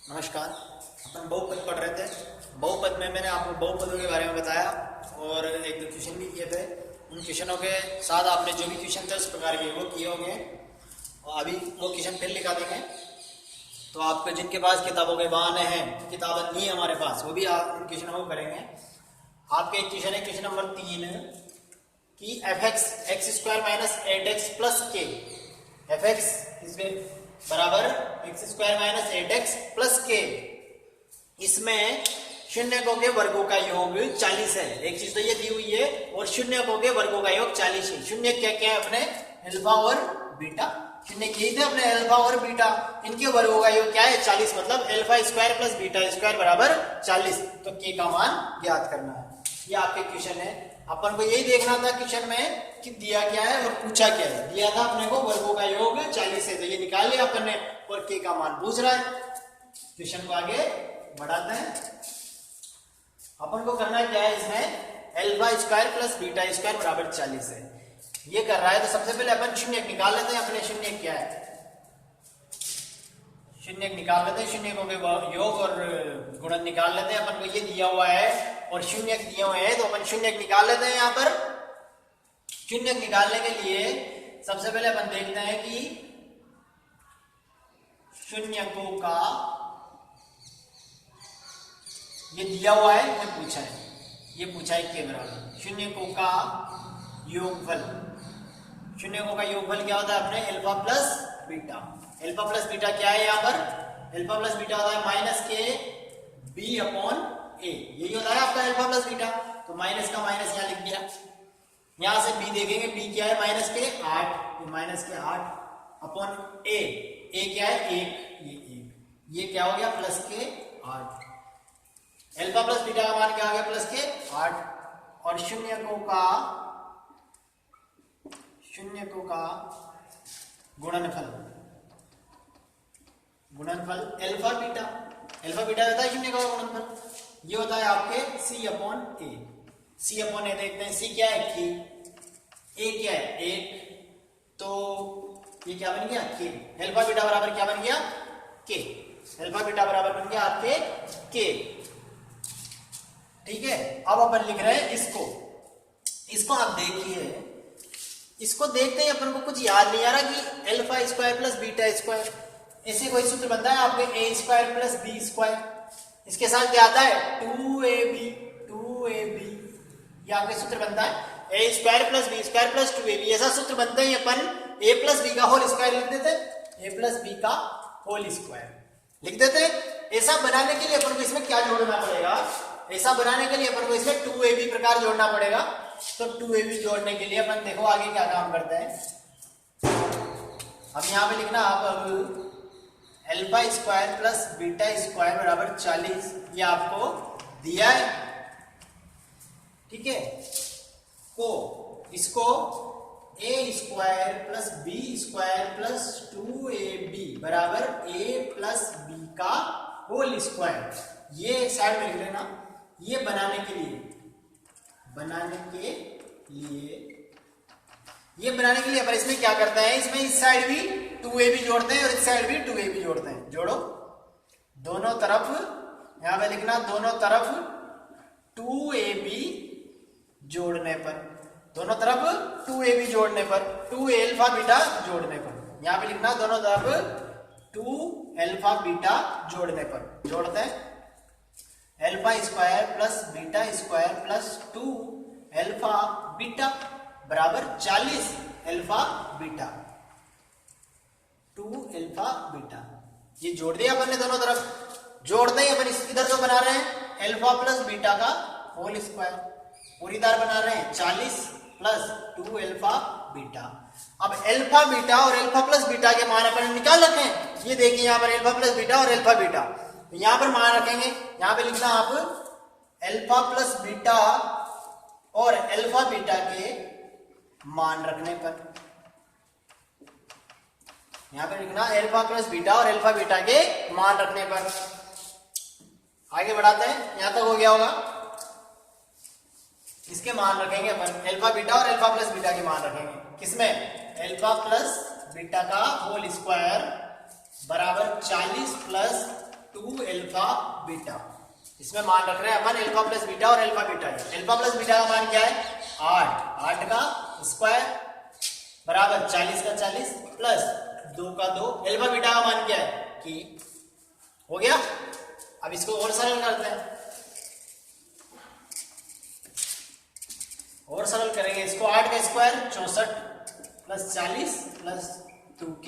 नमस्कार। अपन बहुपद पढ़ रहे थे। बहुपद में मैंने आपको बहुपदों के बारे में बताया और एक दो क्वेश्चन भी किए थे। उन क्वेश्चनों के साथ आपने जो भी क्वेश्चन थे उस प्रकार के वो किए होंगे और अभी वो क्वेश्चन फिर लिखा देंगे। तो आपके जिनके पास किताबों के बहाने हैं, किताबें नहीं है हमारे पास, वो भी आप उन क्वेश्चनों को करेंगे। आपके एक क्वेश्चन है, क्वेश्चन नंबर 3 कि F x square minus 8x plus के एफ एक्स बराबर x square minus 8x plus के, इसमें शून्यकों के वर्गों का योग 40 है। एक चीज तो ये दी हुई है और शून्यकों के वर्गों का योग 40 है। शून्य क्या क्या है अपने? अल्फा और बीटा। शून्य किए थे अपने अल्फा और बीटा, इनके वर्गों का योग क्या है? 40। मतलब alpha square plus beta square बराबर 40। तो के का मान ज्ञात करना है। ये आपके क्वेश्चन है। अपन को यही देखना था क्वेश्चन में कि दिया क्या है और पूछा क्या है। दिया था अपने को वर्गों का योग 40 है, तो ये निकाल लिया अपन ने और के का मान पूछ रहा है। क्वेश्चन को आगे बढ़ाते हैं। अपन को करना क्या है, इसमें alpha square plus beta square बराबर 40 है। ये कर रहा है तो सबसे पहले अपन शून्य निकाल लेते हैं। अपने शून्य क्या है? शून्य निकाल लेते हैं। शून्य के योग और गुणन निकाल लेते हैं। अपन को ये दिया हुआ है और शून्य दिए हुए हैं, तो अपन शून्य निकाल लेते हैं। यहाँ पर शून्य निकालने के लिए सबसे पहले अपन देखते हैं कि शून्यकों का, ये दिया हुआ है, ये पूछा है, ये पूछा है के बराबर शून्यकों का योगफल। शून्यकों का योगफल क्या होता है अपने? Alpha plus beta. Alpha plus beta क्या है यहाँ पर? अल्फा प्लस बीटा होता है माइनस के बी अपॉन ए। यही होता है आपका अल्फा प्लस बीटा। तो माइनस का माइनस यहाँ लिख दिया। यहां से बी देखेंगे, बी क्या है? माइनस के 8, माइनस के 8 अपॉन ए। ए क्या है? 1, ये क्या हो गया? प्लस के 8। अल्फा प्लस बीटा का मान क्या आ गया? प्लस के 8। और शून्यकों का गुणनफल अल्फा बीटा। अल्फा बीटा रहता है शून्य का गुणनफल। ये होता है आपके सी अपॉन ए। सी अपॉन ए देखते हैं। सी क्या है? के। ए क्या है? 1। तो ये क्या बन गया? के। अल्फा बीटा बराबर क्या बन गया? के। अल्फा बीटा बराबर बन गया आपके के। ठीक है। अब अपन लिख रहे हैं इसको आप देखिए। इसको देखते ही अपन को कुछ याद नहीं आ रहा कि alpha square plus beta square, ऐसे कोई सूत्र बनता है आपके ए स्क्वायर प्लस बी स्क्वायर। इसके साथ क्या आता है? 2ab। ये आपके सूत्र बनता है A square plus B square plus 2ab। ऐसा सूत्र बनता है अपन ए प्लस बी का होल स्क्वायर लिख देते हैं। ए प्लस बी का होल स्क्वायर लिख देते हैं। ऐसा बनाने के लिए अपन को इसमें क्या जोड़ना पड़ेगा? ऐसा बनाने के लिए अपन को इसमें 2ab प्रकार जोड़ना पड़ेगा। तो 2ab जोड़ने के लिए अपन देखो आगे क्या काम करते हैं। अब यहां पे लिखना आप अब alpha square plus beta square बराबर 40, ये आपको दिया है। ठीक है। इसको A square plus B square plus 2ab बराबर ए प्लस बी का होल स्क्वायर, ये साइड में लिख लेना। ये बनाने के लिए अपन इसमें क्या करते हैं? इसमें इस साइड भी 2ab जोड़ते हैं और इस साइड भी 2ab जोड़ते हैं। जोड़ो दोनों तरफ। यहां पे लिखना दोनों तरफ 2ab जोड़ने पर, दोनों तरफ 2ab जोड़ने पर, 2 अल्फा बीटा जोड़ने पर। यहां पे लिखना दोनों तरफ 2 अल्फा बीटा जोड़ने पर। जोड़ते हैं alpha square plus beta square plus 2 alpha beta बराबर 40 अल्फा बीटा, 2 अल्फा बीटा। ये जोड़ दिया अपन ने दोनों तरफ। जोड़ते ही अपन इधर जो बना रहे हैं अल्फा प्लस बीटा का होल स्क्वायर, पूरी तार बना रहे हैं 40 प्लस 2 अल्फा बीटा। अब अल्फा बीटा और अल्फा प्लस बीटा के मान अपन निकाल रखें। ये देखिए यहाँ पर अल्फा प्लस बीटा और अल्फा बीटा, तो यहां पर मान रखेंगे। यहां पे लिखना आप अल्फा प्लस बीटा और अल्फा बीटा के मान रखने पर, यहां पे लिखना अल्फा प्लस बीटा और अल्फा बीटा के मान रखने पर। आगे बढ़ाते हैं। यहां तक हो गया होगा। इसके मान रखेंगे अपन अल्फा बीटा और अल्फा प्लस बीटा के मान रखेंगे। किसमें? अल्फा प्लस बीटा का होल स्क्वायर बराबर 40 प्लस 2 अल्फा बीटा। इसमें मान रख रहे हैं अपन अल्फा प्लस बीटा और alpha beta. Alpha plus beta का मान क्या है 8 का स्क्वायर बराबर 40 का 40 प्लस 2 का 2। अल्फा बीटा का मान क्या है कि हो गया। अब इसको और सरल करते हैं, और सरल करेंगे इसको। 8 का स्क्वायर 64 प्लस 40 प्लस 2k।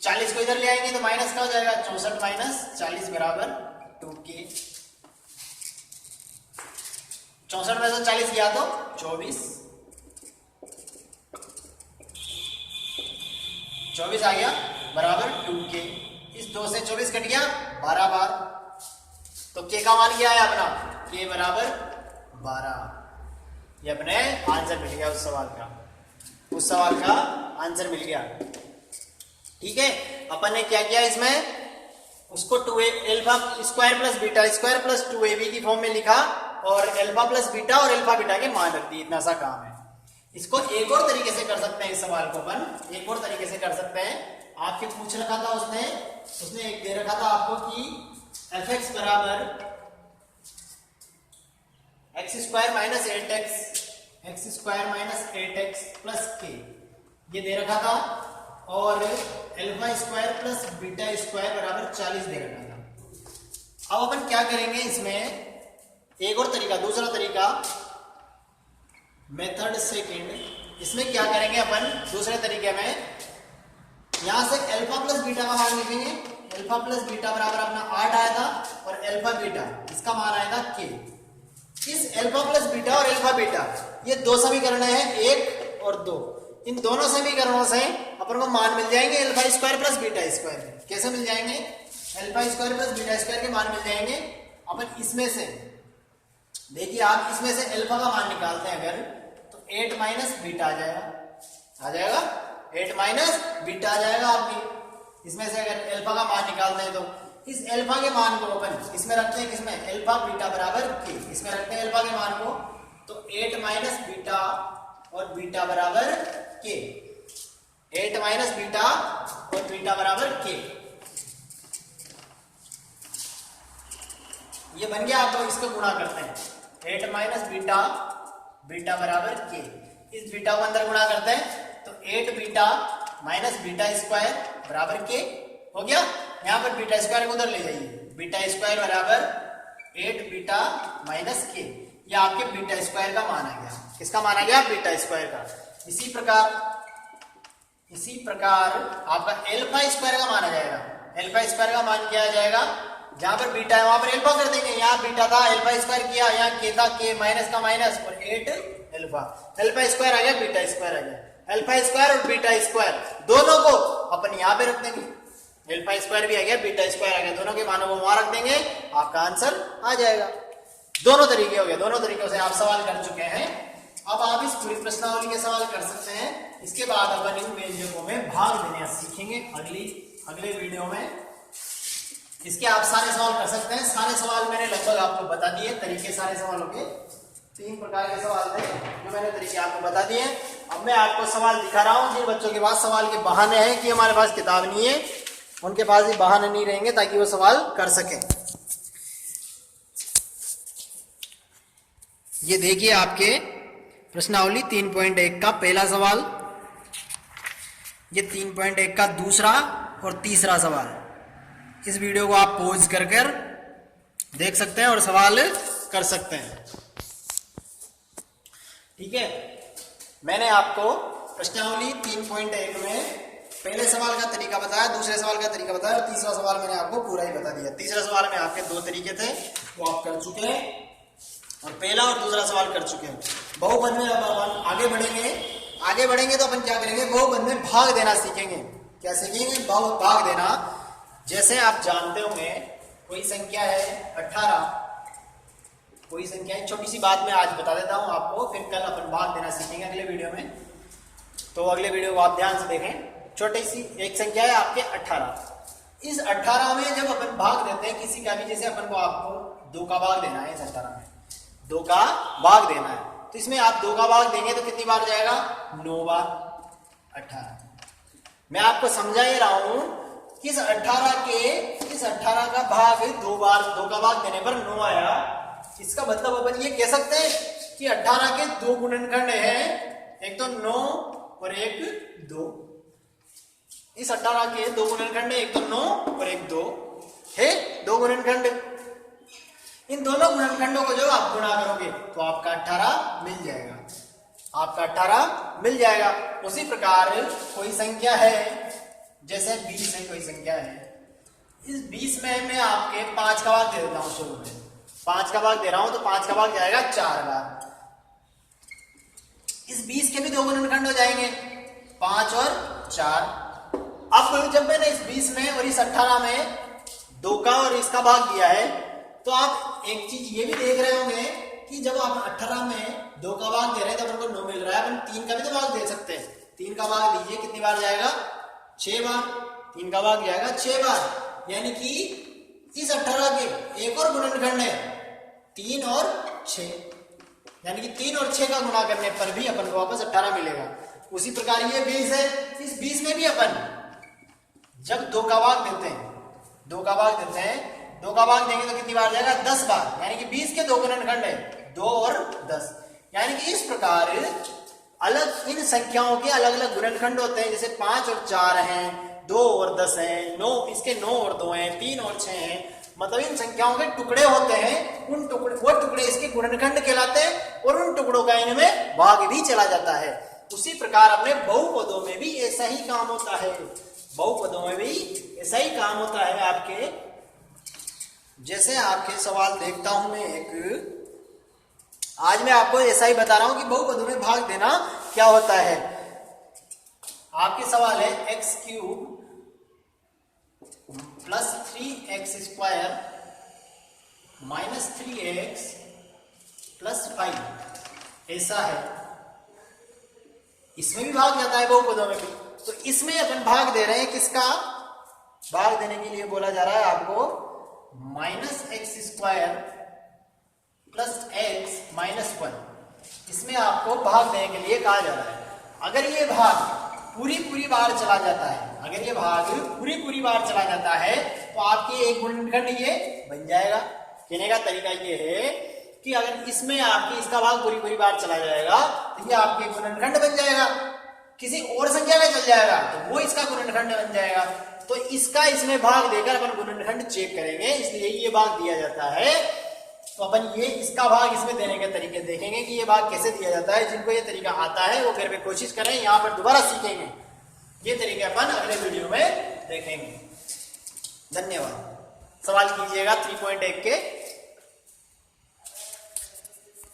40 को इधर ले आएंगे तो माइनस का हो जाएगा 64 माइनस 40 बराबर 2k। 64 में से 40 गया तो 24 आ गया बराबर 2k। इस 2 से 24 कट गया 12 बार, तो k का मान क्या है अपना k बराबर 12। ये अपने आंसर मिल गया उस सवाल का आंसर मिल गया। ठीक है, अपन ने क्या किया इसमें उसको 2a alpha square plus beta square plus 2ab की फॉर्म में लिखा और अल्फा प्लस बीटा और अल्फा बीटा के मान रख दिए। इतना सा काम है। इसको एक और तरीके से कर सकते हैं, इस सवाल को अपन एक और तरीके से कर सकते हैं। आपके पूछ रखा था उसने एक दे रखा था आपको कि fx बराबर x square minus 8x plus k ये दे रखा था और alpha square plus beta square बराबर 40 दे रखा था। अब अपन क्या करेंगे इसमें एक और तरीका, दूसरा तरीका मेथड सेकंड। इसमें क्या करेंगे अपन दूसरे तरीके में यहां से अल्फा प्लस बीटा का मान लिखेंगे। अल्फा प्लस बीटा बराबर अपना 8 आया था और अल्फा बीटा इसका मान आया था k। इस अल्फा प्लस बीटा और अल्फा बीटा ये दो समीकरण है 1 और 2। इन दोनों समीकरणों से अपन को मान मिल जाएंगे alpha square plus beta square. कैसे मिल जाएंगे alpha square plus beta square के मान मिल जाएंगे। अपन इसमें से देखिए आप इसमें से अल्फा का मान निकालते हैं अगर तो 8 माइनस बीटा आ जाएगा 8 माइनस बीटा आ जाएगा आपकी। इसमें से अगर अल्फा का मान निकालते हैं तो इस अल्फा के मान को अपन इसमें रखते हैं किसमें अल्फा बीटा बराबर k। इसमें रखते हैं अल्फा के मान को तो 8 माइनस बीटा और बीटा बराबर k। 8 माइनस बीटा और बीटा बराबर k ये बन गया। आप लोग इसको गुणा करते हैं 8 माइनस बीटा बीटा बराबर k। इस बीटा को अंदर गुणा करते हैं तो 8 बीटा माइनस बीटा स्क्वायर बराबर k हो गया। यहां पर बीटा स्क्वायर को उधर ले जाइए। बीटा स्क्वायर बराबर 8 बीटा माइनस k। ये आपके बीटा स्क्वायर का मान आ गया। किसका मान आ गया बीटा स्क्वायर का। इसी प्रकार आपका अल्फा स्क्वायर का मान आ जाएगा। अल्फा स्क्वायर का मान क्या आ जाएगा जहां पर बीटा है वहां पर अल्फा कर देंगे। यहाँ बीटा था अल्फा स्क्वायर किया, यहाँ k था k माइनस का माइनस और 8 अल्फा स्क्वायर आ गया बीटा स्क्वायर आ गया। अल्फा स्क्वायर और बीटा स्क्वायर दोनों को अपन यहाँ पे रख देंगे। अल्फा स्क्वायर भी आ गया बीटा स्क्वायर आ गया, दोनों के मानों को वहां रख देंगे आपका आंसर आ जाएगा। दोनों तरीके हो गए, दोनों तरीकों से आप सवाल कर चुके हैं। अब आप इस पूरी प्रश्नावली के सवाल कर सकते हैं। इसके बाद अपन इन व्यंजकों में भाग देना सीखेंगे अगले वीडियो में। इसके आप सारे सवाल कर सकते हैं। सारे सवाल मैंने लगभग आपको बता दिए तरीके। सारे सवालों के 3 प्रकार के सवाल थे जो मैंने तरीके आपको बता दिए। अब मैं आपको सवाल दिखा रहा हूं। जिन बच्चों के पास सवाल के बहाने हैं कि हमारे पास किताब नहीं है, उनके पास भी बहाने नहीं रहेंगे ताकि वो सवाल कर सकें। ये देखिए आपके प्रश्नावली 3.1 का पहला सवाल, ये 3.1 का दूसरा और तीसरा सवाल। इस वीडियो को आप पॉज कर देख सकते हैं और सवाल कर सकते हैं। ठीक है, मैंने आपको प्रश्नावली 3.1 में पहले सवाल का तरीका बताया, दूसरे सवाल का तरीका बताया और तीसरा सवाल मैंने आपको पूरा ही बता दिया। तीसरा सवाल में आपके 2 तरीके थे वो आप कर चुके हैं और पहला और दूसरा सवाल कर चुके हैं। बहुपद में अब अपन आगे बढ़ेंगे तो अपन क्या करेंगे बहुपद में भाग देना सीखेंगे। क्या सीखेंगे भाग देना। जैसे आप जानते होंगे कोई संख्या है 18, कोई संख्या है, छोटी सी बात मैं आज बता देता हूं आपको, फिर कल अपन भाग देना सीखेंगे अगले वीडियो में। तो अगले वीडियो को आप ध्यान से देखें। छोटी सी एक संख्या है आपके 18। इस 18 में जब अपन भाग देते हैं किसी का भी, जैसे अपन को आपको 2 का भाग देना है, इस 18 में 2 का भाग देना है तो इसमें आप 2 का भाग देंगे तो कितनी बार जाएगा 9 बार 18। मैं आपको समझा ही रहा हूं इस 18 का भाग दो का भाग देने पर 9 आया। इसका मतलब अपन ये कह सकते हैं कि 18 के दो गुणनखंड हैं, एक तो 9 और एक 2। इस 18 के दो गुणनखंड, एक तो 9 और एक 2 है, दो गुणनखंड। इन दोनों गुणनखंडों को जब आप गुणा करोगे तो आपका 18 मिल जाएगा, आपका 18 मिल जाएगा। उसी प्रकार कोई संख्या है, जैसे 20 है, कोई संख्या है, इस 20 में मैं आपके 5 का भाग दे देता हूं। शुरू में 5 का भाग दे रहा हूं तो 5 का भाग जाएगा 4 बार। इस 20 के भी दो गुणनखंड हो जाएंगे, 5 और 4। अब जब मैंने इस 20 में और इस 18 में 2 का और इसका भाग दिया है, तो आप एक चीज ये भी देख रहे होंगे कि जब आप 18 में 2 का भाग दे रहे हैं तो अपन को 9 मिल रहा है। अपन 3 का भी तो भाग दे सकते हैं। 3 का भाग दीजिए, कितनी बार जाएगा? 6 बार। 3 का भाग जाएगा 6 बार, यानी कि इस 18 के एक और गुणनखंड है 3 और 6, यानी कि 3 और 6 का गुणा करने पर भी अपन को वापस 18 मिलेगा। उसी प्रकार ये 20 है, इस 20 में भी अपन जब 2 का भाग देते हैं, 2 का भाग देते हैं, 2 का भाग देंगे तो कितनी बार जाएगा? 10 बार, यानी कि 20 के दो गुणनखंड है 2 और 10। यानी कि इस प्रकार अलग इन संख्याओं के अलग अलग गुणनखंड होते हैं, जैसे 5 और 4 हैं, 2 और 10 हैं, 9 इसके 9 और 2 हैं, 3 और 6 हैं। मतलब इन संख्याओं के टुकड़े होते हैं, उन टुकड़े वो टुकड़े इसके गुणनखंड कहलाते हैं और उन टुकड़ों का इनमें भाग भी चला जाता है। उसी प्रकार अपने बहुपदों में भी ऐसा ही काम होता है, बहुपदों में भी ऐसा ही काम होता है आपके। जैसे आपके सवाल देखता हूं मैं एक, आज मैं आपको ऐसा ही बता रहा हूं कि बहुपदों में भाग देना क्या होता है। आपके सवाल है x³ plus 3x² minus 3x plus 5, ऐसा है। इसमें भी भाग जाता है बहुपदों में भी। तो इसमें अपन भाग दे रहे हैं, किसका भाग देने के लिए बोला जा रहा है आपको? Minus x² plus x minus 1, इसमें आपको भाग देने के लिए कहा जा रहा है। अगर ये भाग पूरी बार चला जाता है, अगर ये भाग पूरी बार चला जाता है तो आपके एक गुणनखंड ये बन जाएगा। कहने का तरीका ये है कि अगर इसमें आपकी इसका भाग पूरी बार चला जाएगा तो ये आपके गुणनखंड बन जाएगा। किसी और संख्या में चल जाएगा तो वो इसका गुणनखंड बन जाएगा। तो इसका इसमें भाग देकर अपन गुणनखंड चेक करेंगे, इसलिए ये भाग दिया जाता है। तो अपन ये इसका भाग इसमें देने के तरीके देखेंगे कि ये भाग कैसे दिया जाता है। जिनको ये तरीका आता है वो घर में कोशिश करें, यहाँ पर दोबारा सीखेंगे। ये तरीके अपन अगले वीडियो में देखेंगे। धन्यवाद। सवाल कीजिएगा 3.1 के।